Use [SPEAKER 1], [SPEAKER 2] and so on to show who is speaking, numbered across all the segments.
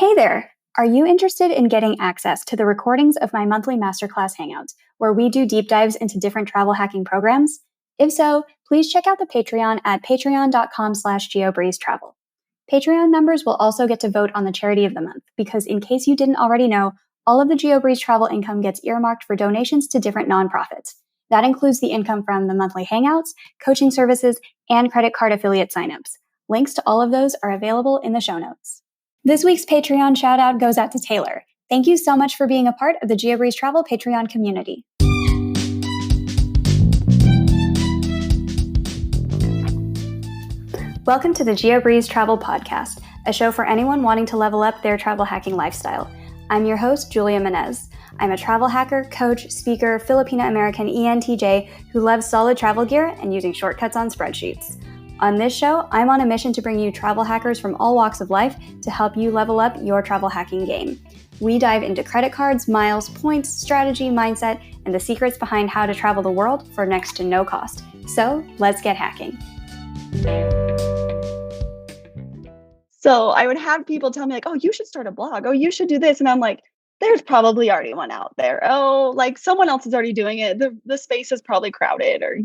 [SPEAKER 1] Hey there! Are you interested in getting access to the recordings of my monthly masterclass hangouts, where we do deep dives into different travel hacking programs? If so, please check out the Patreon at patreon.com/geobreezetravel. Patreon members will also get to vote on the charity of the month, because in case you didn't already know, all of the Geobreeze travel income gets earmarked for donations to different nonprofits. That includes the income from the monthly hangouts, coaching services, and credit card affiliate signups. Links to all of those are available in the show notes. This week's Patreon shout out goes out to Taylor. Thank you so much for being a part of the Geobreeze Travel Patreon community. Welcome to the Geobreeze Travel Podcast, a show for anyone wanting to level up their travel hacking lifestyle. I'm your host, Julia Menez. I'm a travel hacker, coach, speaker, Filipino-American ENTJ who loves solid travel gear and using shortcuts on spreadsheets. On this show, I'm on a mission to bring you travel hackers from all walks of life to help you level up your travel hacking game. We dive into credit cards, miles, points, strategy, mindset, and the secrets behind how to travel the world for next to no cost. So, let's get hacking.
[SPEAKER 2] So I would have people tell me like, oh, you should start a blog. Oh, you should do this. And I'm like, there's probably already one out there. Oh, like someone else is already doing it. The space is probably crowded or,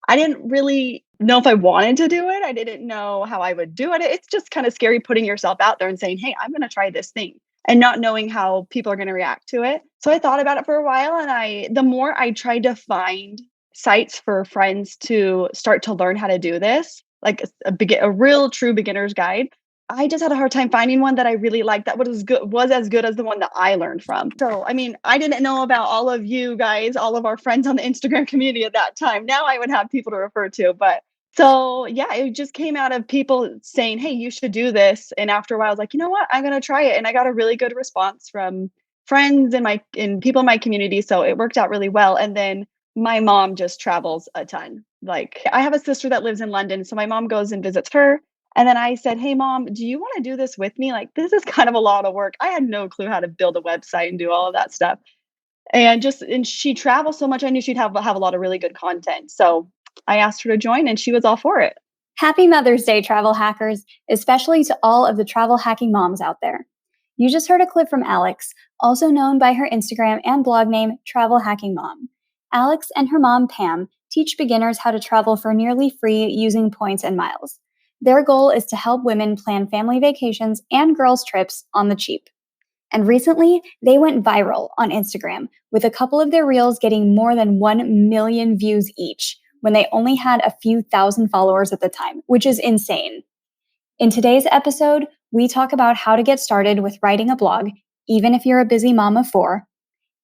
[SPEAKER 2] I didn't really know if I wanted to do it. I didn't know how I would do it. It's just kind of scary putting yourself out there and saying, hey, I'm going to try this thing and not knowing how people are going to react to it. So I thought about it for a while. And the more I tried to find sites for friends to start to learn how to do this, like a real true beginner's guide, I just had a hard time finding one that I really liked that was as good as the one that I learned from. So, I didn't know about all of you guys, all of our friends on the Instagram community at that time. Now I would have people to refer to. But so, yeah, it just came out of people saying, hey, you should do this. And after a while, I was like, you know what? I'm going to try it. And I got a really good response from friends and people in my community. So it worked out really well. And then my mom just travels a ton. Like I have a sister that lives in London. So my mom goes and visits her. And then I said, hey, mom, do you want to do this with me? Like, this is kind of a lot of work. I had no clue how to build a website and do all of that stuff. And she travels so much. I knew she'd have a lot of really good content. So I asked her to join and she was all for it.
[SPEAKER 1] Happy Mother's Day, travel hackers, especially to all of the travel hacking moms out there. You just heard a clip from Alex, also known by her Instagram and blog name, Travel Hacking Mom. Alex and her mom, Pam, teach beginners how to travel for nearly free using points and miles. Their goal is to help women plan family vacations and girls' trips on the cheap. And recently, they went viral on Instagram, with a couple of their reels getting more than 1 million views each, when they only had a few thousand followers at the time, which is insane. In today's episode, we talk about how to get started with writing a blog, even if you're a busy mom of 4,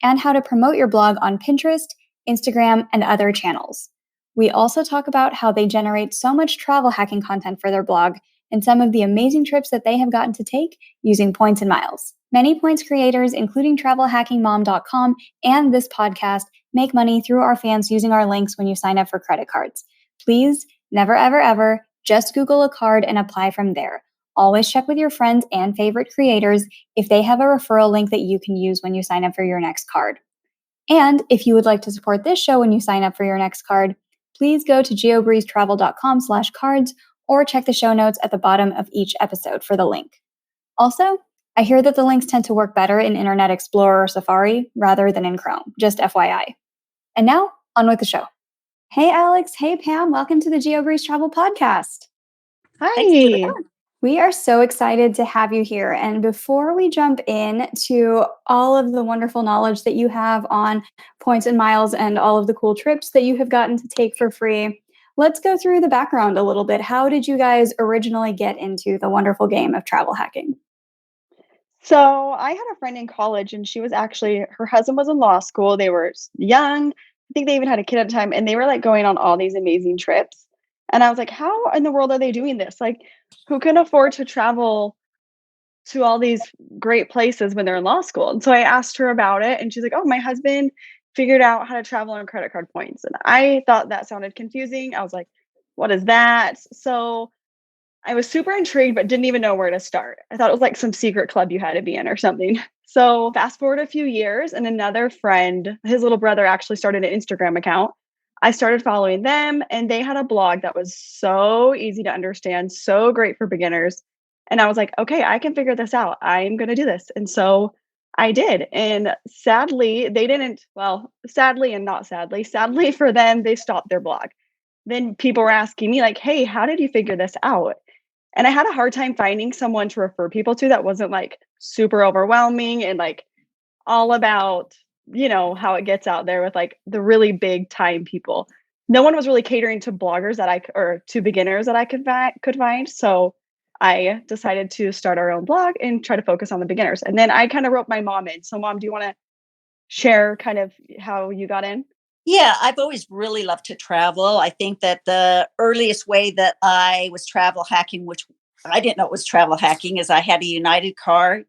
[SPEAKER 1] and how to promote your blog on Pinterest, Instagram, and other channels. We also talk about how they generate so much travel hacking content for their blog and some of the amazing trips that they have gotten to take using points and miles. Many points creators, including travelhackingmom.com and this podcast, make money through our fans using our links when you sign up for credit cards. Please, never, ever, ever, just Google a card and apply from there. Always check with your friends and favorite creators if they have a referral link that you can use when you sign up for your next card. And if you would like to support this show when you sign up for your next card, please go to geobreezetravel.com/cards or check the show notes at the bottom of each episode for the link. Also, I hear that the links tend to work better in Internet Explorer or Safari rather than in Chrome, just FYI. And now, on with the show. Hey, Alex. Hey, Pam. Welcome to the Geobreeze Travel Podcast.
[SPEAKER 2] Hi.
[SPEAKER 1] We are so excited to have you here. And before we jump in to all of the wonderful knowledge that you have on points and miles and all of the cool trips that you have gotten to take for free, let's go through the background a little bit. How did you guys originally get into the wonderful game of travel hacking?
[SPEAKER 2] So I had a friend in college and her husband was in law school. They were young. I think they even had a kid at the time and they were like going on all these amazing trips. And I was like, how in the world are they doing this? Like, who can afford to travel to all these great places when they're in law school? And so I asked her about it and she's like, oh, my husband figured out how to travel on credit card points. And I thought that sounded confusing. I was like, what is that? So I was super intrigued, but didn't even know where to start. I thought it was like some secret club you had to be in or something. So fast forward a few years and another friend, his little brother actually started an Instagram account. I started following them and they had a blog that was so easy to understand, so great for beginners. And I was like, "Okay, I can figure this out. I'm gonna do this." And so I did. And sadly, they didn't well, sadly and not sadly. Sadly for them, they stopped their blog. Then people were asking me like, "Hey, how did you figure this out?" And I had a hard time finding someone to refer people to that wasn't like super overwhelming and like all about, how it gets out there with like the really big time people. No one was really catering to bloggers or to beginners that I could find. So I decided to start our own blog and try to focus on the beginners. And then I kind of wrote my mom in. So mom, do you want to share kind of how you got in?
[SPEAKER 3] Yeah, I've always really loved to travel. I think that the earliest way that I was travel hacking, which I didn't know it was travel hacking, is I had a United card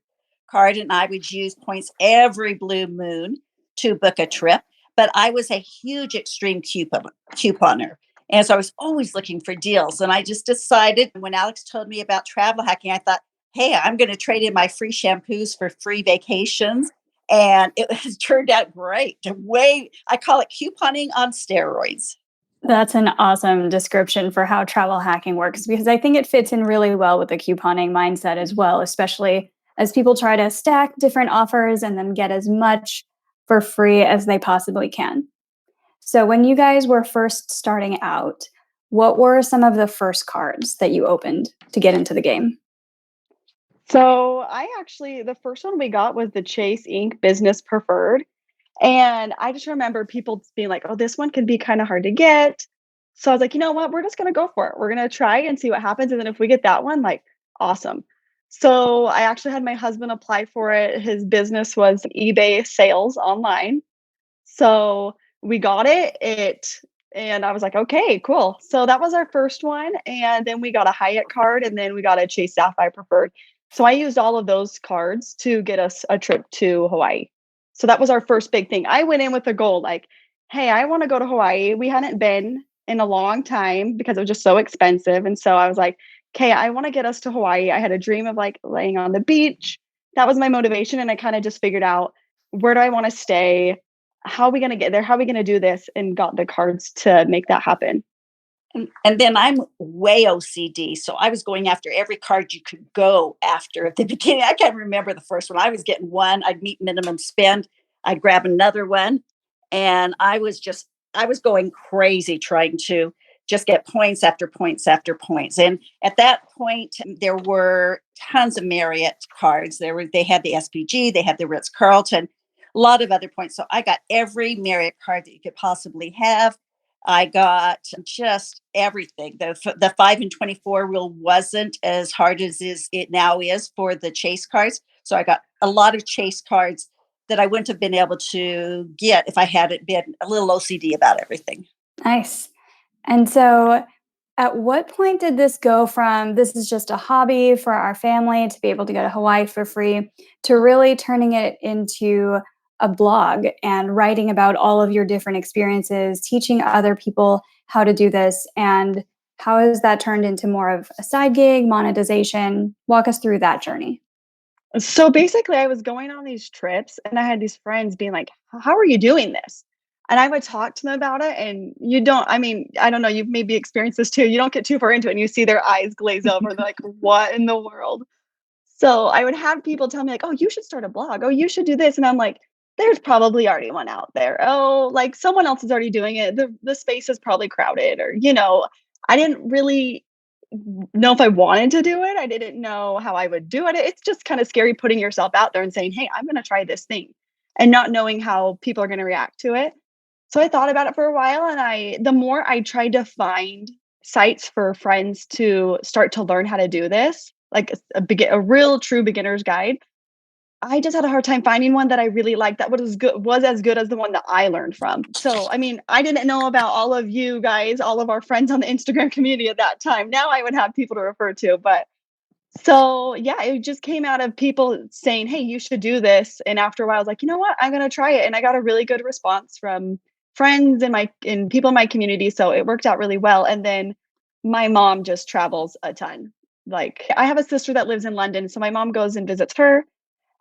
[SPEAKER 3] and I would use points every blue moon to book a trip. But I was a huge extreme couponer. And so I was always looking for deals. And I just decided when Alex told me about travel hacking, I thought, hey, I'm going to trade in my free shampoos for free vacations, and it has turned out great. Way I call it couponing on steroids.
[SPEAKER 1] That's an awesome description for how travel hacking works because I think it fits in really well with the couponing mindset as well, especially as people try to stack different offers and then get as much for free as they possibly can. So, when you guys were first starting out, what were some of the first cards that you opened to get into the game?
[SPEAKER 2] So I actually, the first one we got was the Chase Inc. Business Preferred. And I just remember people being like, "Oh, this one can be kind of hard to get." So I was like, "You know what? We're just going to go for it. We're going to try and see what happens. And then if we get that one, like, awesome." So I actually had my husband apply for it. His business was eBay sales online. So we got and I was like, "Okay, cool." So that was our first one, and then we got a Hyatt card, and then we got a Chase Sapphire Preferred. So I used all of those cards to get us a trip to Hawaii. So that was our first big thing. I went in with a goal like, "Hey, I wanna go to Hawaii." We hadn't been in a long time because it was just so expensive, and so I was like, "Okay, I wanna get us to Hawaii." I had a dream of, like, laying on the beach. That was my motivation, and I kinda just figured out, where do I wanna stay? How are we gonna get there? How are we gonna do this? And got the cards to make that happen.
[SPEAKER 3] And then I'm way OCD. So I was going after every card you could go after at the beginning. I can't remember the first one. I was getting one, I'd meet minimum spend, I'd grab another one. And I was going crazy trying to just get points after points after points. And at that point, there were tons of Marriott cards. They had the SPG, they had the Ritz Carlton, a lot of other points. So I got every Marriott card that you could possibly have. I got just everything. The 5 and 24 rule wasn't as hard as it now is for the chase cards. So I got a lot of chase cards that I wouldn't have been able to get if I hadn't been a little OCD about everything.
[SPEAKER 1] Nice. And so, at what point did this go from this is just a hobby for our family to be able to go to Hawaii for free to really turning it into a blog and writing about all of your different experiences, teaching other people how to do this? And how has that turned into more of a side gig, monetization? Walk us through that journey.
[SPEAKER 2] So basically, I was going on these trips and I had these friends being like, "How are you doing this?" And I would talk to them about it. And I mean, I don't know, you've maybe experienced this too. You don't get too far into it and you see their eyes glaze over. They're like, "What in the world?" So I would have people tell me, like, "Oh, you should start a blog. Oh, you should do this." And I'm like, there's probably already one out there. Oh, like someone else is already doing it. The space is probably crowded, or, I didn't really know if I wanted to do it. I didn't know how I would do it. It's just kind of scary putting yourself out there and saying, "Hey, I'm going to try this thing," and not knowing how people are going to react to it. So I thought about it for a while, and the more I tried to find sites for friends to start to learn how to do this, like a real true beginner's guide, I just had a hard time finding one that I really liked that was as good as the one that I learned from. So, I mean, I didn't know about all of you guys, all of our friends on the Instagram community at that time. Now I would have people to refer to, but so yeah, it just came out of people saying, "Hey, you should do this." And after a while, I was like, "You know what? I'm gonna try it." And I got a really good response from friends and people in my community. So it worked out really well. And then my mom just travels a ton. Like I have a sister that lives in London. So my mom goes and visits her.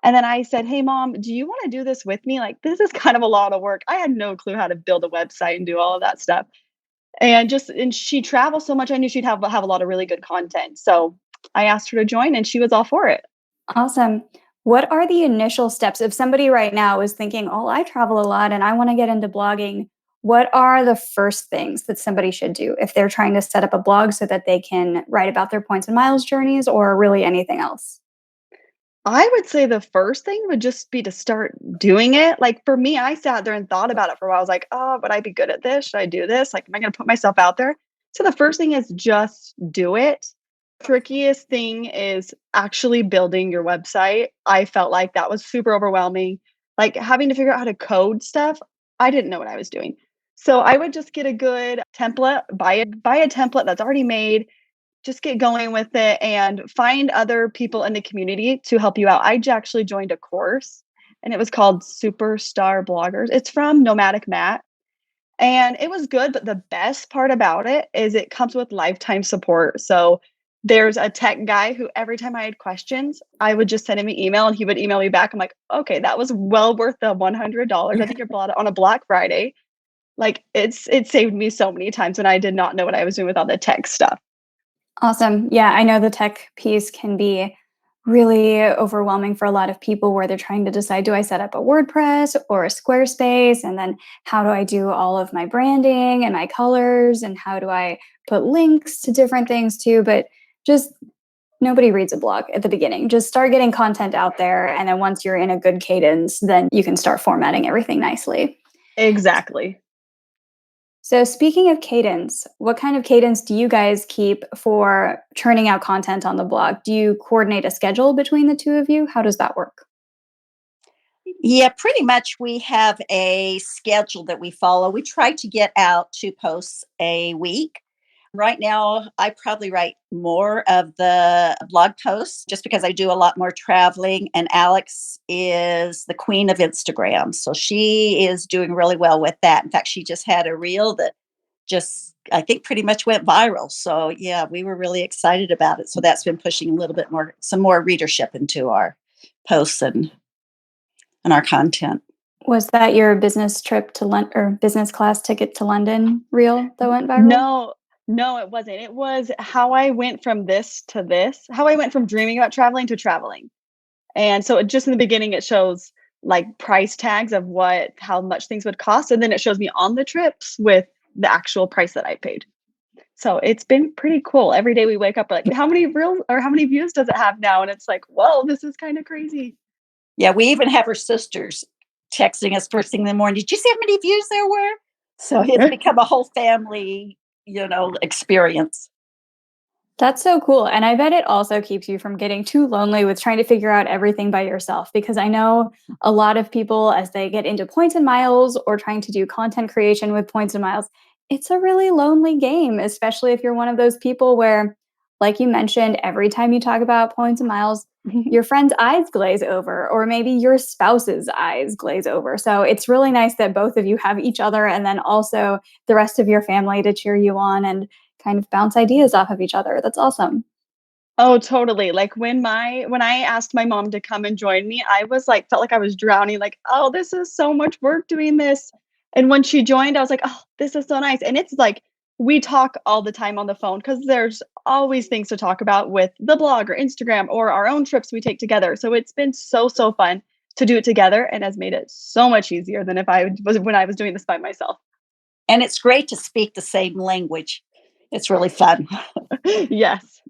[SPEAKER 2] And then I said, "Hey, mom, do you want to do this with me? Like, this is kind of a lot of work." I had no clue how to build a website and do all of that stuff. And she travels so much. I knew she'd have a lot of really good content. So I asked her to join and she was all for it.
[SPEAKER 1] Awesome. What are the initial steps if somebody right now is thinking, "Oh, I travel a lot and I want to get into blogging." What are the first things that somebody should do if they're trying to set up a blog so that they can write about their points and miles journeys or really anything else?
[SPEAKER 2] I would say the first thing would just be to start doing it. Like for me, I sat there and thought about it for a while. I was like, oh, would I be good at this? Should I do this? Like, am I going to put myself out there? So the first thing is just do it. Trickiest thing is actually building your website. I felt like that was super overwhelming. Like having to figure out how to code stuff, I didn't know what I was doing. So I would just get a good template, buy a template that's already made, just get going with it and find other people in the community to help you out. Actually joined a course and it was called Superstar Bloggers. It's from Nomadic Matt and it was good, but the best part about it is it comes with lifetime support. So there's a tech guy who every time I had questions, I would just send him an email and he would email me back. I'm like, okay, that was well worth the $100. I think you bought it on a Black Friday. Like it saved me so many times when I did not know what I was doing with all the tech stuff.
[SPEAKER 1] Awesome. Yeah, I know the tech piece can be really overwhelming for a lot of people where they're trying to decide, do I set up a WordPress or a Squarespace? And then how do I do all of my branding and my colors? And how do I put links to different things too? But just nobody reads a blog at the beginning. Just start getting content out there. And then once you're in a good cadence, then you can start formatting everything nicely.
[SPEAKER 2] Exactly.
[SPEAKER 1] So, speaking of cadence, what kind of cadence do you guys keep for churning out content on the blog? Do you coordinate a schedule between the two of you? How does that work?
[SPEAKER 3] Yeah, pretty much we have a schedule that we follow. We try to get out 2 posts a week. Right now, I probably write more of the blog posts just because I do a lot more traveling. And Alex is the queen of Instagram. So she is doing really well with that. In fact, she just had a reel that just, I think, pretty much went viral. So yeah, we were really excited about it. So that's been pushing a little bit more, some more readership into our posts and our content.
[SPEAKER 1] Was that your business trip to London or business class ticket to London reel that went viral?
[SPEAKER 2] No, no, it wasn't. It was how I went from this to this, how I went from dreaming about traveling to traveling. And so it just in the beginning, it shows like price tags of how much things would cost. And then it shows me on the trips with the actual price that I paid. So it's been pretty cool. Every day we wake up, we're like, how many reels or how many views does it have now? And it's like, whoa, this is kind of crazy.
[SPEAKER 3] Yeah, we even have her sisters texting us first thing in the morning. Did you see how many views there were? So it's become a whole family, experience.
[SPEAKER 1] That's so cool. And I bet it also keeps you from getting too lonely with trying to figure out everything by yourself. Because I know a lot of people, as they get into points and miles or trying to do content creation with points and miles, it's a really lonely game, especially if you're one of those people where, like you mentioned, every time you talk about points and miles, your friend's eyes glaze over, or maybe your spouse's eyes glaze over. So it's really nice that both of you have each other and then also the rest of your family to cheer you on and kind of bounce ideas off of each other. That's awesome.
[SPEAKER 2] Oh, totally. Like when I asked my mom to come and join me, I was like felt like I was drowning, like, "Oh, this is so much work doing this." And when she joined, I was like, "Oh, this is so nice." And it's like we talk all the time on the phone because there's always things to talk about with the blog or Instagram or our own trips we take together. So it's been so fun to do it together and has made it so much easier than if I was when I was doing this by myself.
[SPEAKER 3] And it's great to speak the same language. It's really fun.
[SPEAKER 2] Yes.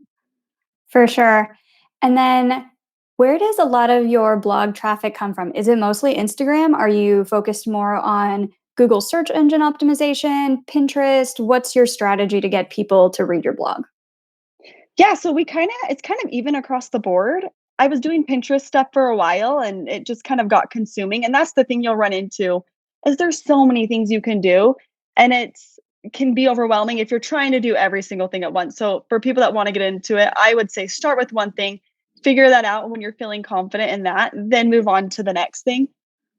[SPEAKER 1] For sure. And then where does a lot of your blog traffic come from? Is it mostly Instagram? Are you focused more on Google search engine optimization, Pinterest? What's your strategy to get people to read your blog?
[SPEAKER 2] Yeah, so it's kind of even across the board. I was doing Pinterest stuff for a while and it just kind of got consuming. And that's the thing you'll run into is there's so many things you can do and it's can be overwhelming if you're trying to do every single thing at once. So for people that want to get into it, I would say start with one thing, figure that out when you're feeling confident in that, then move on to the next thing.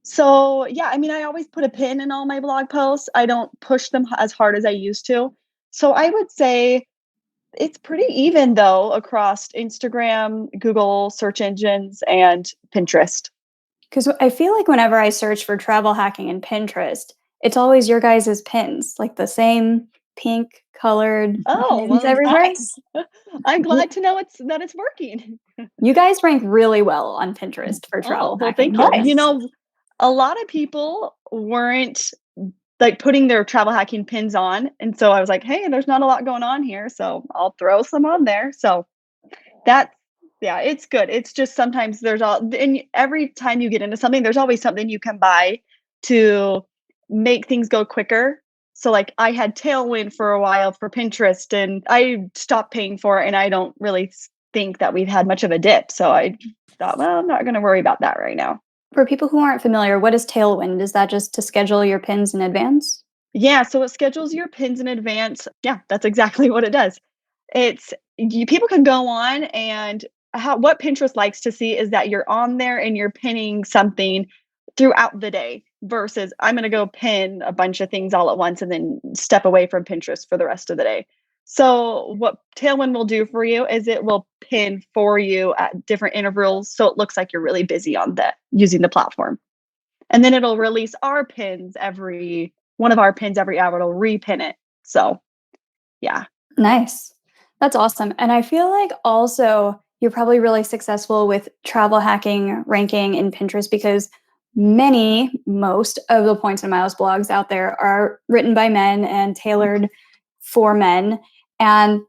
[SPEAKER 2] So, yeah, I mean, I always put a pin in all my blog posts. I don't push them as hard as I used to. So I would say it's pretty even though across Instagram, Google search engines, and Pinterest.
[SPEAKER 1] Because I feel like whenever I search for travel hacking in Pinterest, it's always your guys' pins, like the same pink colored
[SPEAKER 2] Oh,
[SPEAKER 1] pins
[SPEAKER 2] well,
[SPEAKER 1] everywhere.
[SPEAKER 3] Nice.
[SPEAKER 2] I'm
[SPEAKER 1] You,
[SPEAKER 2] glad to know that it's working.
[SPEAKER 1] you guys rank really well on Pinterest for
[SPEAKER 2] Oh,
[SPEAKER 1] travel
[SPEAKER 2] well,
[SPEAKER 1] hacking
[SPEAKER 2] thank you.
[SPEAKER 3] Nice.
[SPEAKER 2] A lot of people weren't like putting their travel hacking pins on. And so I was like, hey, there's not a lot going on here. So I'll throw some on there. So that's, yeah, it's good. It's just sometimes and every time you get into something, there's always something you can buy to make things go quicker. So like I had Tailwind for a while for Pinterest and I stopped paying for it and I don't really think that we've had much of a dip. So I thought, well, I'm not going to worry about that right now.
[SPEAKER 1] for people who aren't familiar, what is Tailwind? Is that just to schedule your pins in advance?
[SPEAKER 2] Yeah, so it schedules your pins in advance. Yeah, that's exactly what it does. People can go on and what Pinterest likes to see is that you're on there and you're pinning something throughout the day versus I'm going to go pin a bunch of things all at once and then step away from Pinterest for the rest of the day. So what Tailwind will do for you is it will pin for you at different intervals so it looks like you're really busy on that using the platform. And then it'll release one of our pins every hour. It'll repin it. So yeah.
[SPEAKER 1] Nice. That's awesome. And I feel like also you're probably really successful with travel hacking ranking in Pinterest because most of the Points and Miles blogs out there are written by men and tailored for men. And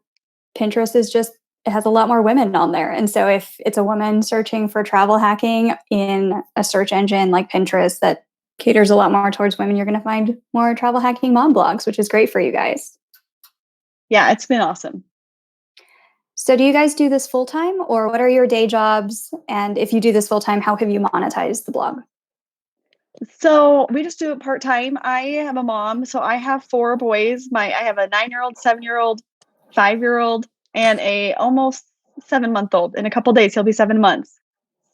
[SPEAKER 1] Pinterest it has a lot more women on there. And so if it's a woman searching for travel hacking in a search engine like Pinterest that caters a lot more towards women, you're going to find more travel hacking mom blogs, which is great for you guys.
[SPEAKER 2] Yeah, it's been awesome.
[SPEAKER 1] So do you guys do this full time or what are your day jobs? And if you do this full time, how have you monetized the blog?
[SPEAKER 2] So we just do it part time. I am a mom, so I have 4 boys. I have a 9-year-old, 7-year-old, 5-year-old, and a almost 7-month-old. In a couple days, he'll be 7 months.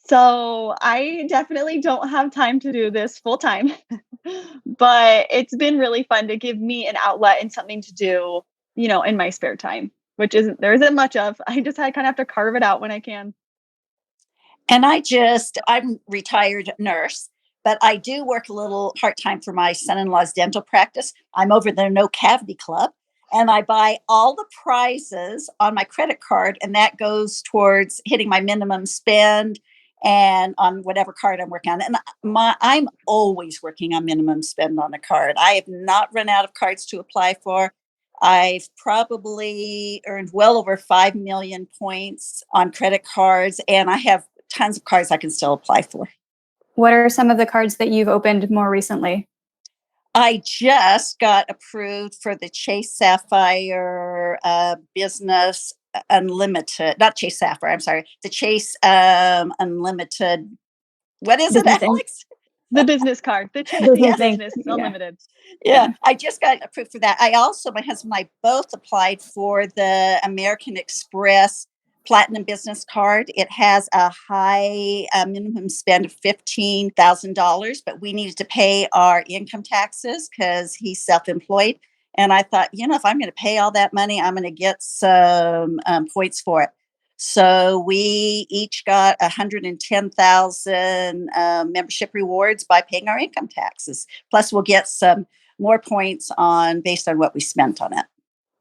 [SPEAKER 2] So I definitely don't have time to do this full time, but it's been really fun to give me an outlet and something to do, in my spare time, there isn't much of. I just kind of have to carve it out when I can.
[SPEAKER 3] And I'm retired nurse, but I do work a little part time for my son in law's dental practice. I'm over the No Cavity Club and I buy all the prizes on my credit card, and that goes towards hitting my minimum spend and on whatever card I'm working on. And I'm always working on minimum spend on a card. I have not run out of cards to apply for. I've probably earned well over 5 million points on credit cards, and I have tons of cards I can still apply for.
[SPEAKER 1] What are some of the cards that you've opened more recently?
[SPEAKER 3] I just got approved for the Chase Sapphire Business Unlimited, not Chase Sapphire, I'm sorry, the Chase Unlimited. What is it,
[SPEAKER 1] Business Inc.
[SPEAKER 3] Alex?
[SPEAKER 2] The business card, the Chase
[SPEAKER 1] Business Inc.
[SPEAKER 2] Business
[SPEAKER 1] Yeah.
[SPEAKER 2] Unlimited.
[SPEAKER 3] Yeah, I just got approved for that. My husband and I both applied for the American Express Platinum Business Card. It has a high minimum spend of $15,000, but we needed to pay our income taxes because he's self-employed. And I thought, if I'm going to pay all that money, I'm going to get some points for it. So we each got 110,000 membership rewards by paying our income taxes. Plus, we'll get some more points based on what we spent on it.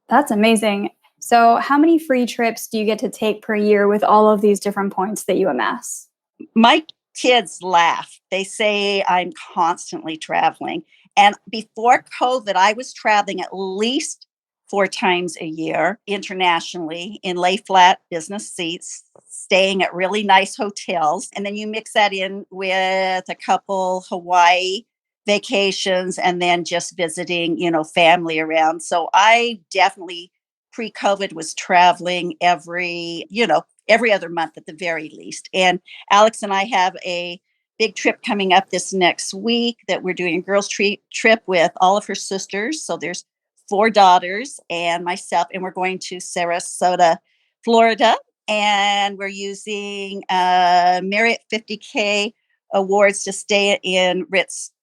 [SPEAKER 1] That's amazing. So how many free trips do you get to take per year with all of these different points that you amass?
[SPEAKER 3] My kids laugh. They say I'm constantly traveling. And before COVID, I was traveling at least 4 times a year internationally in lay flat business seats, staying at really nice hotels. And then you mix that in with a couple Hawaii vacations and then just visiting, family around. So I definitely pre-COVID was traveling every other month at the very least. And Alex and I have a big trip coming up this next week that we're doing a girls' trip with all of her sisters. So there's 4 daughters and myself, and we're going to Sarasota, Florida. And we're using Marriott 50K awards to stay in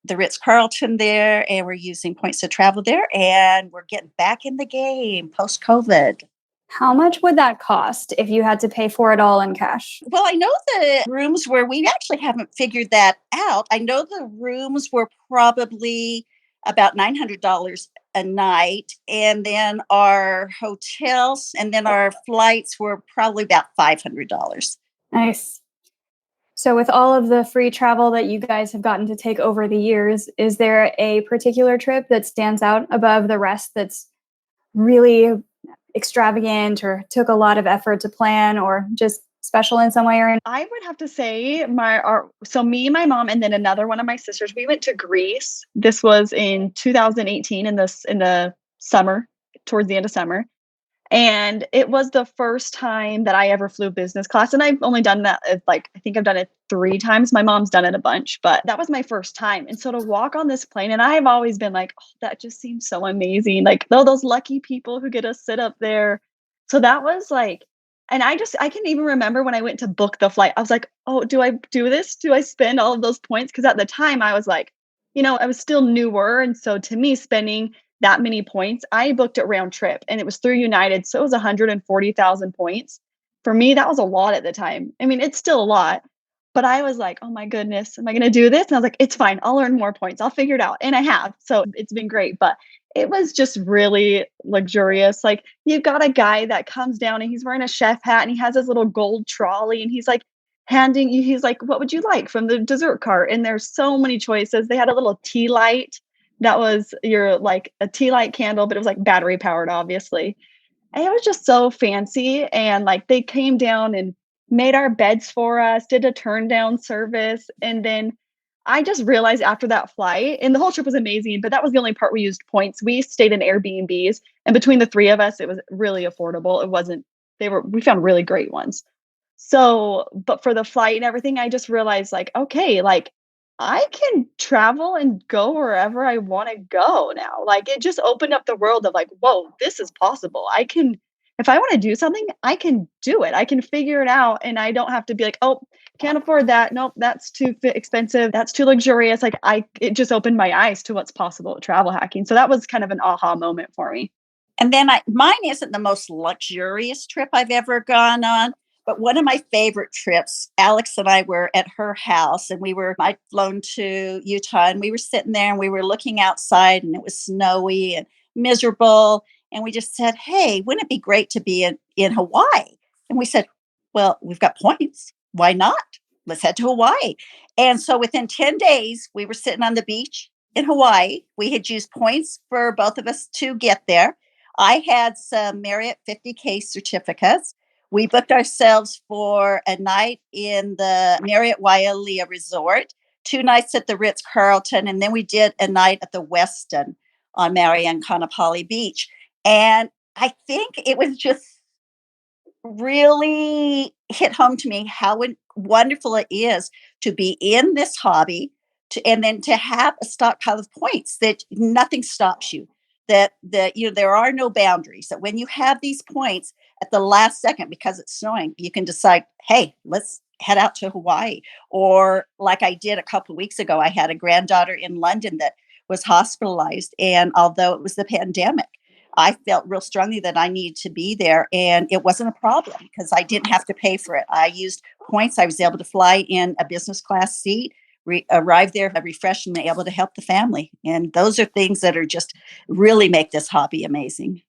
[SPEAKER 3] the Ritz-Carlton there. And we're using points to travel there. And we're getting back in the game post-COVID.
[SPEAKER 1] How much would that cost if you had to pay for it all in cash?
[SPEAKER 3] Well, I know the rooms we actually haven't figured that out. I know the rooms were probably about $900 a night, and then our hotels and then our flights were probably about $500.
[SPEAKER 1] Nice. So, with all of the free travel that you guys have gotten to take over the years, is there a particular trip that stands out above the rest that's really extravagant or took a lot of effort to plan or just special in some way or another?
[SPEAKER 2] I would have to say so me, my mom, and then another one of my sisters, we went to Greece. This was in 2018 in the summer, towards the end of summer. And it was the first time that I ever flew business class. And I've only done that like, I think I've done it 3 times. My mom's done it a bunch, but that was my first time. And so to walk on this plane, and I've always been like, oh, that just seems so amazing. Like, though, those lucky people who get to sit up there. So that was like, and I can even remember when I went to book the flight, I was like, oh, do I do this? Do I spend all of those points? Because at the time I was like, I was still newer. And so to me, spending that many points. I booked it round trip and it was through United. So it was 140,000 points. For me, that was a lot at the time. I mean, it's still a lot, but I was like, oh my goodness, am I going to do this? And I was like, it's fine. I'll earn more points. I'll figure it out. And I have. So it's been great. But it was just really luxurious. Like, you've got a guy that comes down and he's wearing a chef hat and he has his little gold trolley and he's like, handing you, he's like, what would you like from the dessert cart? And there's so many choices. They had a little tea light that was your like a tea light candle, but it was like battery powered, obviously. And it was just so fancy. And like they came down and made our beds for us, did a turn down service. And then I just realized after that flight, and the whole trip was amazing, but that was the only part we used points. We stayed in Airbnbs, and between the three of us, it was really affordable. It wasn't, we found really great ones. So, but for the flight and everything, I just realized like, okay, like I can travel and go wherever I want to go now. Like it just opened up the world of like, whoa, this is possible. If I want to do something, I can do it. I can figure it out. And I don't have to be like, oh, can't afford that. Nope, that's too expensive. That's too luxurious. It just opened my eyes to what's possible with travel hacking. So that was kind of an aha moment for me.
[SPEAKER 3] And then mine isn't the most luxurious trip I've ever gone on, but one of my favorite trips, Alex and I were at her house and I'd flown to Utah and we were sitting there and we were looking outside and it was snowy and miserable. And we just said, hey, wouldn't it be great to be in Hawaii? And we said, well, we've got points. Why not? Let's head to Hawaii. And so within 10 days, we were sitting on the beach in Hawaii. We had used points for both of us to get there. I had some Marriott 50K certificates. We booked ourselves for a night in the Marriott Wailea Resort, 2 nights at the Ritz-Carlton, and then we did a night at the Westin on Marion Kaanapali Beach. And I think it was just really hit home to me how wonderful it is to be in this hobby and then to have a stockpile of points that nothing stops you. That there are no boundaries, that when you have these points at the last second because it's snowing, you can decide, hey, let's head out to Hawaii. Or like I did a couple of weeks ago, I had a granddaughter in London that was hospitalized. And although it was the pandemic, I felt real strongly that I needed to be there. And it wasn't a problem because I didn't have to pay for it. I used points. I was able to fly in a business class seat, arrive there refreshed and able to help the family. And those are things that are just really make this hobby amazing.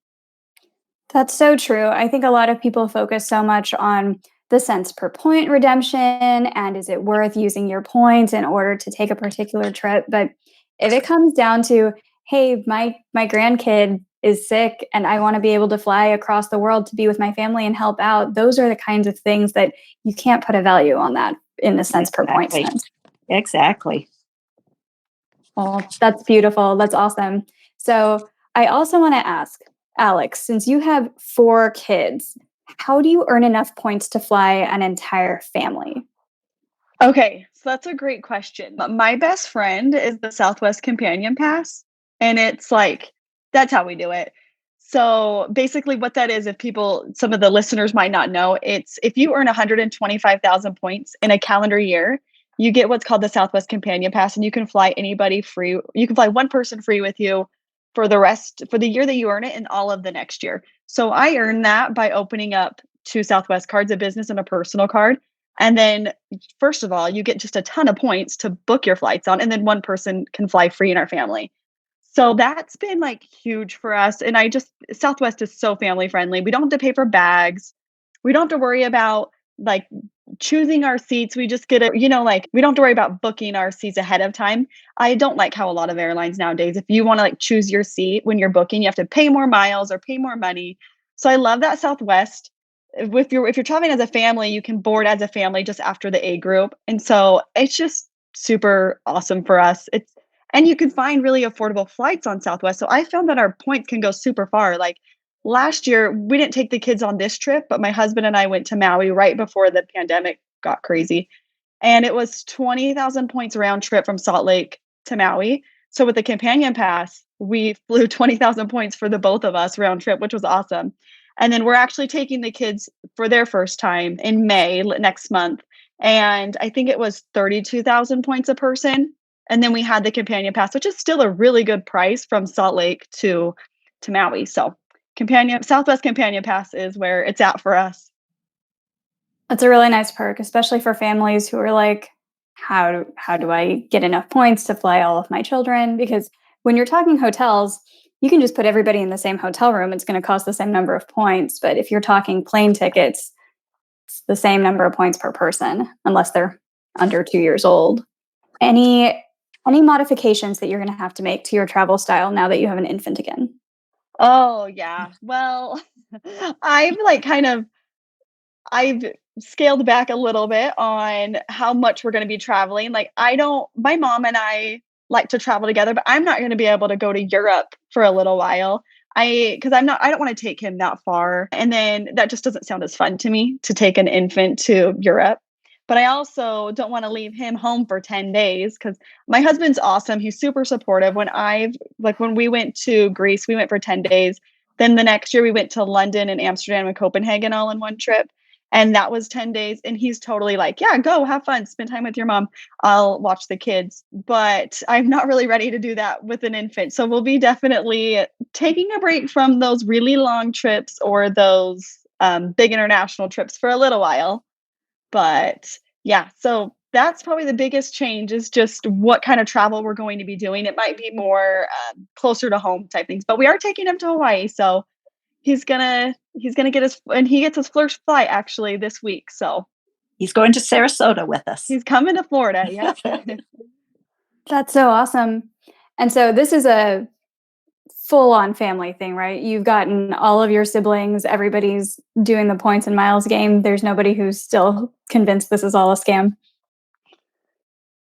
[SPEAKER 1] That's so true. I think a lot of people focus so much on the cents per point redemption and is it worth using your points in order to take a particular trip. But if it comes down to, hey, my grandkid is sick and I want to be able to fly across the world to be with my family and help out, those are the kinds of things that you can't put a value on that in the cents per point sense.
[SPEAKER 3] Exactly.
[SPEAKER 1] Well, that's beautiful. That's awesome. So I also want to ask, Alex, since you have 4 kids, how do you earn enough points to fly an entire family?
[SPEAKER 2] Okay, so that's a great question. My best friend is the Southwest Companion Pass, and it's like that's how we do it. So basically, what that is, some of the listeners might not know, it's if you earn 125,000 points in a calendar year, you get what's called the Southwest Companion Pass, and you can fly anybody free. You can fly one person free with you for the year that you earn it and all of the next year. So I earned that by opening up 2 Southwest cards, a business and a personal card. And then, first of all, you get just a ton of points to book your flights on, and then one person can fly free in our family. So that's been like huge for us. And Southwest is so family friendly. We don't have to pay for bags. We don't have to worry about like choosing our seats. We just get it, like we don't have to worry about booking our seats ahead of time. I don't like how a lot of airlines nowadays, if you want to like choose your seat when you're booking, you have to pay more miles or pay more money. So I love that Southwest. If you're traveling as a family, you can board as a family just after the A group. And so it's just super awesome for us. And you can find really affordable flights on Southwest. So I found that our points can go super far. Like last year, we didn't take the kids on this trip, but my husband and I went to Maui right before the pandemic got crazy. And it was 20,000 points round trip from Salt Lake to Maui. So with the companion pass, we flew 20,000 points for the both of us round trip, which was awesome. And then we're actually taking the kids for their first time in May next month. And I think it was 32,000 points a person. And then we had the companion pass, which is still a really good price from Salt Lake to Maui. So Southwest Companion Pass is where it's at for us.
[SPEAKER 1] That's a really nice perk, especially for families who are like, how do I get enough points to fly all of my children? Because when you're talking hotels, you can just put everybody in the same hotel room. It's going to cost the same number of points. But if you're talking plane tickets, it's the same number of points per person, unless they're under 2 years old. Any modifications that you're going to have to make to your travel style now that you have an infant again?
[SPEAKER 2] Oh yeah. Well, I've like kind of I've scaled back a little bit on how much we're going to be traveling. Like my mom and I like to travel together, but I'm not going to be able to go to Europe for a little while. Because I don't want to take him that far. And then that just doesn't sound as fun to me to take an infant to Europe. But I also don't want to leave him home for 10 days because my husband's awesome. He's super supportive. When we went to Greece, we went for 10 days. Then the next year we went to London and Amsterdam and Copenhagen all in one trip. And that was 10 days. And he's totally like, yeah, go have fun, spend time with your mom. I'll watch the kids. But I'm not really ready to do that with an infant. So we'll be definitely taking a break from those really long trips or those big international trips for a little while. But yeah, so that's probably the biggest change is just what kind of travel we're going to be doing. It might be more closer to home type things, but we are taking him to Hawaii. So he's gonna get he gets his first flight actually this week. So
[SPEAKER 3] He's going to Sarasota with us.
[SPEAKER 2] he's coming to Florida. Yeah.
[SPEAKER 1] That's so awesome. And so this is a full on family thing, right? You've gotten all of your siblings, everybody's doing the points and miles game. There's nobody who's still convinced this is all a scam.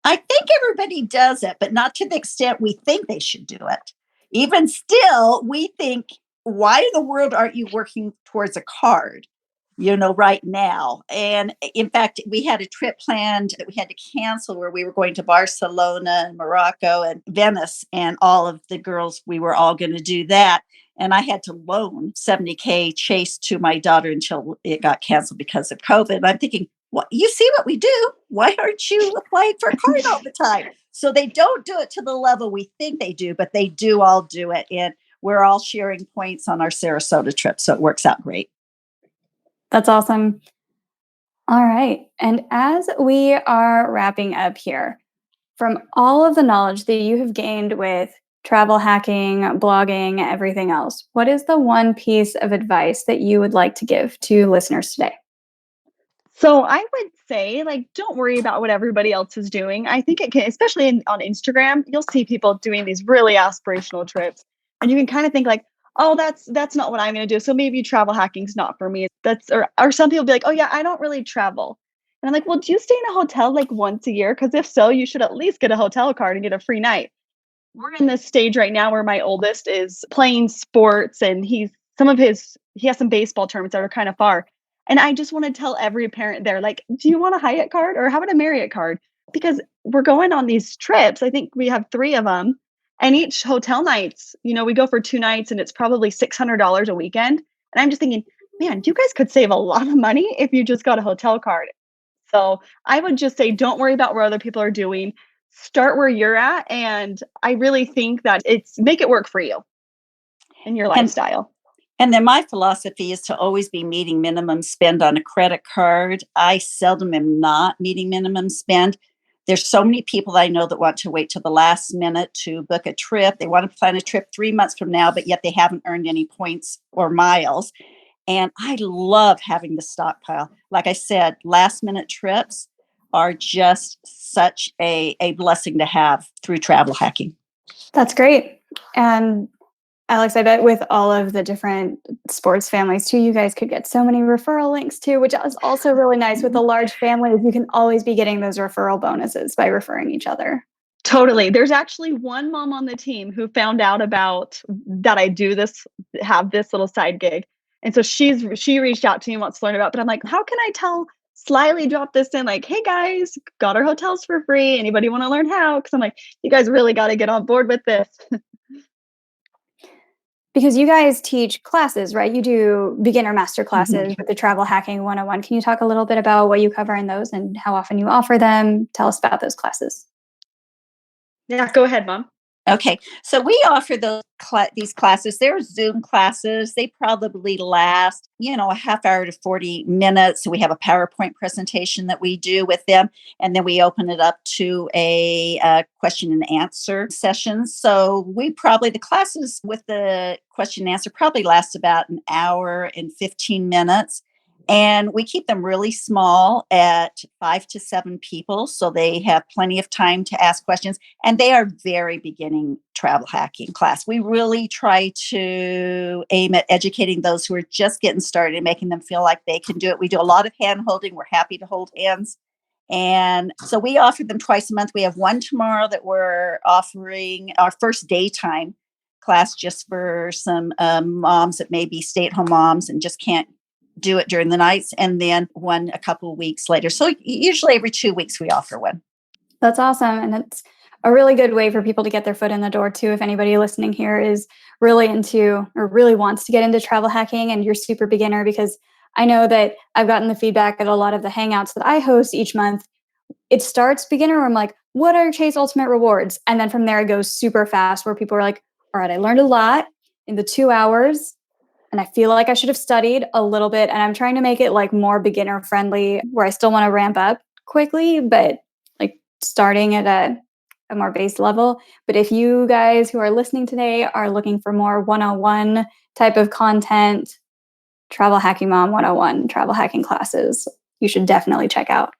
[SPEAKER 3] I think everybody does it, but not to the extent we think they should do it. Even still, we think, why in the world aren't you working towards a card, right now? And in fact, we had a trip planned that we had to cancel where we were going to Barcelona and Morocco and Venice, and all of the girls, we were all going to do that. And I had to loan 70K Chase to my daughter until it got canceled because of COVID. And I'm thinking, what, you see what we do? Why aren't you applying for a card all the time? So they don't do it to the level we think they do, but they do all do it. And we're all sharing points on our Sarasota trip. So it works out great.
[SPEAKER 1] That's awesome. All right. And as we are wrapping up here, from all of the knowledge that you have gained with travel hacking, blogging, everything else, what is the one piece of advice that you would like to give to listeners today?
[SPEAKER 2] So I would say, like, don't worry about what everybody else is doing. I think it can, especially on Instagram, you'll see people doing these really aspirational trips, and you can kind of think like, oh, that's not what I'm going to do. So maybe travel hacking's not for me. Or some people be like, oh yeah, I don't really travel, and I'm like, well, do you stay in a hotel like once a year? Because if so, you should at least get a hotel card and get a free night. We're in this stage right now where my oldest is playing sports and he has some baseball tournaments that are kind of far. And I just want to tell every parent there, like, do you want a Hyatt card or how about a Marriott card? Because we're going on these trips. I think we have 3 of them. And each hotel nights, we go for 2 nights and it's probably $600 a weekend. And I'm just thinking, man, you guys could save a lot of money if you just got a hotel card. So I would just say, don't worry about what other people are doing. Start where you're at. And I really think that make it work for you and your lifestyle.
[SPEAKER 3] And then my philosophy is to always be meeting minimum spend on a credit card. I seldom am not meeting minimum spend. There's so many people that I know that want to wait till the last minute to book a trip. They want to plan a trip 3 months from now, but yet they haven't earned any points or miles. And I love having the stockpile. Like I said, last minute trips are just such a blessing to have through travel hacking.
[SPEAKER 1] That's great. And Alex, I bet with all of the different sports families too, you guys could get so many referral links too, which is also really nice with a large family. You can always be getting those referral bonuses by referring each other.
[SPEAKER 2] Totally. There's actually one mom on the team who found out about that I do this, have this little side gig. And so she reached out to me and wants to learn about, but I'm like, how can I slyly drop this in like, hey guys, got our hotels for free. Anybody want to learn how? Because I'm like, you guys really got to get on board with this.
[SPEAKER 1] Because you guys teach classes, right? You do beginner master classes
[SPEAKER 2] Mhm.
[SPEAKER 1] with the Travel Hacking 101. Can you talk a little bit about what you cover in those and how often you offer them? Tell us about those classes.
[SPEAKER 2] Yeah, go ahead, mom.
[SPEAKER 3] Okay, so we offer these classes. They're Zoom classes. They probably last, a half hour to 40 minutes. So we have a PowerPoint presentation that we do with them, and then we open it up to a question and answer session. So the classes with the question and answer probably last about an hour and 15 minutes. And we keep them really small at 5 to 7 people. So they have plenty of time to ask questions. And they are very beginning travel hacking class. We really try to aim at educating those who are just getting started and making them feel like they can do it. We do a lot of hand holding. We're happy to hold hands. And so we offer them twice a month. We have one tomorrow that we're offering our first daytime class just for some moms that may be stay-at-home moms and just can't do it during the nights, and then one a couple of weeks later. So usually every 2 weeks we offer one.
[SPEAKER 1] That's awesome. And it's a really good way for people to get their foot in the door too. If anybody listening here is really into or really wants to get into travel hacking and you're super beginner, because I know that I've gotten the feedback at a lot of the hangouts that I host each month. It starts beginner where I'm like, what are Chase Ultimate Rewards? And then from there it goes super fast where people are like, all right, I learned a lot in the 2 hours. And I feel like I should have studied a little bit. And I'm trying to make it like more beginner friendly where I still want to ramp up quickly, but like starting at a more base level. But if you guys who are listening today are looking for more 101 type of content, Travel Hacking Mom 101, travel hacking classes, you should definitely check out.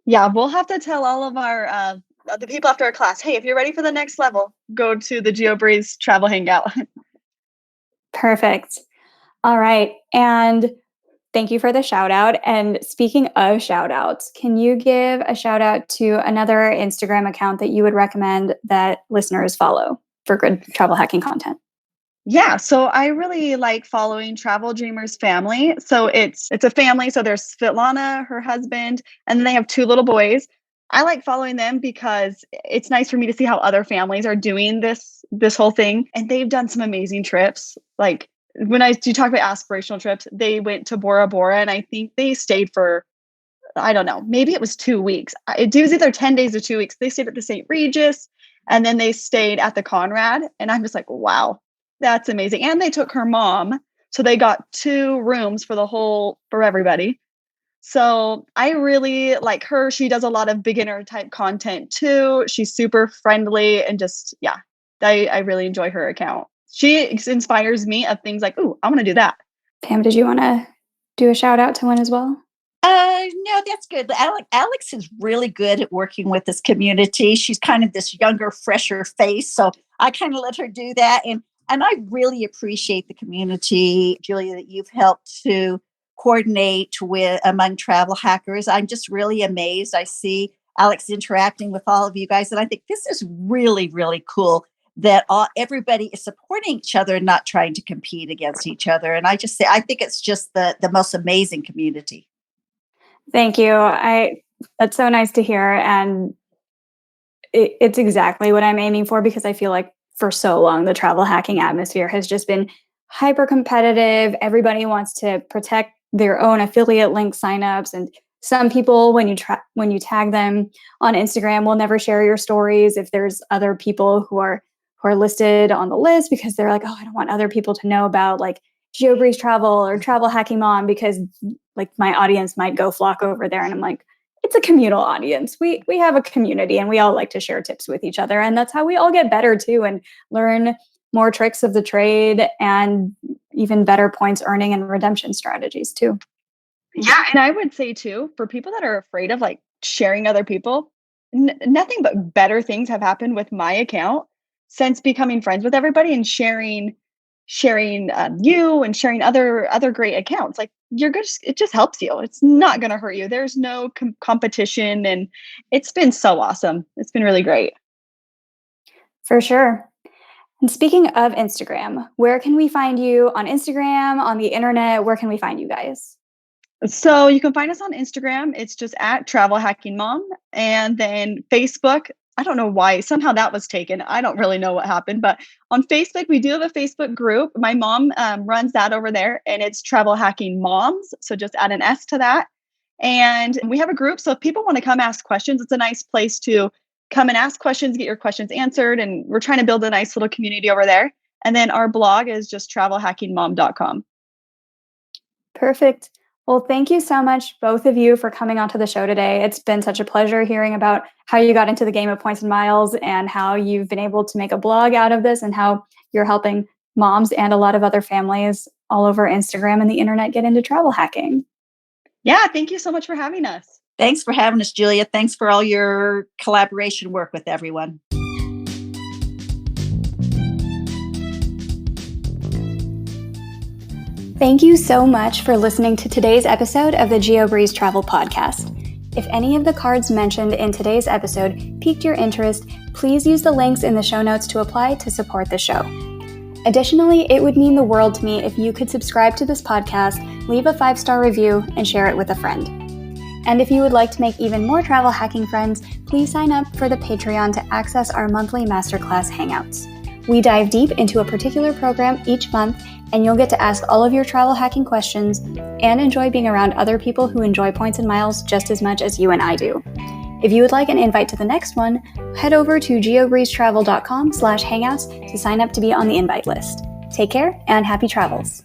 [SPEAKER 2] Yeah, we'll have to tell all of our the people after our class, hey, if you're ready for the next level, go to the Geobreeze travel hangout.
[SPEAKER 1] Perfect. All right. And thank you for the shout out. And speaking of shout outs, can you give a shout out to another Instagram account that you would recommend that listeners follow for good travel hacking content?
[SPEAKER 2] Yeah, so I really like following Travel Dreamers family. So it's a family. So there's Svetlana, her husband, and then they have two little boys. I like following them because it's nice for me to see how other families are doing this whole thing. And they've done some amazing trips. Like when I do talk about aspirational trips, they went to Bora Bora and I think they stayed for, I don't know, maybe it was 2 weeks. It was either 10 days or 2 weeks. They stayed at the St. Regis and then they stayed at the Conrad. And I'm just like, wow, that's amazing. And they took her mom. So they got 2 rooms for everybody. So I really like her. She does a lot of beginner type content too. She's super friendly and just, yeah, I really enjoy her account. She inspires me of things like, ooh, I want to do that.
[SPEAKER 1] Pam, did you want to do a shout out to one as well?
[SPEAKER 3] No, that's good. Alex is really good at working with this community. She's kind of this younger, fresher face. So I kind of let her do that. And I really appreciate the community, Julia, that you've helped to coordinate with among travel hackers. I'm just really amazed. I see Alex interacting with all of you guys. And I think this is really, really cool that everybody is supporting each other and not trying to compete against each other. And I think it's just the most amazing community.
[SPEAKER 1] Thank you. That's so nice to hear. And it's exactly what I'm aiming for, because I feel like for so long, the travel hacking atmosphere has just been hyper competitive. Everybody wants to protect their own affiliate link signups. And some people, when you tag them on Instagram, will never share your stories if there's other people who are listed on the list, because they're like, oh, I don't want other people to know about like Geobreeze Travel or Travel Hacking Mom, because like my audience might go flock over there. And I'm like, it's a communal audience. We have a community and we all like to share tips with each other. And that's how we all get better too and learn more tricks of the trade and even better points earning and redemption strategies too.
[SPEAKER 2] Yeah, and I would say too, for people that are afraid of like sharing other people, nothing but better things have happened with my account since becoming friends with everybody and sharing you and sharing other great accounts. Like you're good, it just helps you. It's not going to hurt you. There's no competition, and it's been so awesome. It's been really great.
[SPEAKER 1] For sure. And speaking of Instagram, where can we find you on Instagram, on the internet? Where can we find you guys?
[SPEAKER 2] So you can find us on Instagram. It's just at Travel Hacking Mom. And then Facebook, I don't know why. Somehow that was taken. I don't really know what happened. But on Facebook, we do have a Facebook group. My mom runs that over there, and it's Travel Hacking Moms. So just add an S to that. And we have a group. So if people want to come ask questions, it's a nice place to come and ask questions, get your questions answered. And we're trying to build a nice little community over there. And then our blog is just travelhackingmom.com.
[SPEAKER 1] Perfect. Well, thank you so much, both of you, for coming onto the show today. It's been such a pleasure hearing about how you got into the game of points and miles and how you've been able to make a blog out of this and how you're helping moms and a lot of other families all over Instagram and the internet get into travel hacking.
[SPEAKER 2] Yeah, thank you so much for having us.
[SPEAKER 3] Thanks for having us, Julia. Thanks for all your collaboration work with everyone.
[SPEAKER 1] Thank you so much for listening to today's episode of the Geobreeze Travel Podcast. If any of the cards mentioned in today's episode piqued your interest, please use the links in the show notes to apply to support the show. Additionally, it would mean the world to me if you could subscribe to this podcast, leave a 5-star review, and share it with a friend. And if you would like to make even more travel hacking friends, please sign up for the Patreon to access our monthly masterclass hangouts. We dive deep into a particular program each month, and you'll get to ask all of your travel hacking questions and enjoy being around other people who enjoy points and miles just as much as you and I do. If you would like an invite to the next one, head over to geobreezetravel.com/hangouts to sign up to be on the invite list. Take care and happy travels.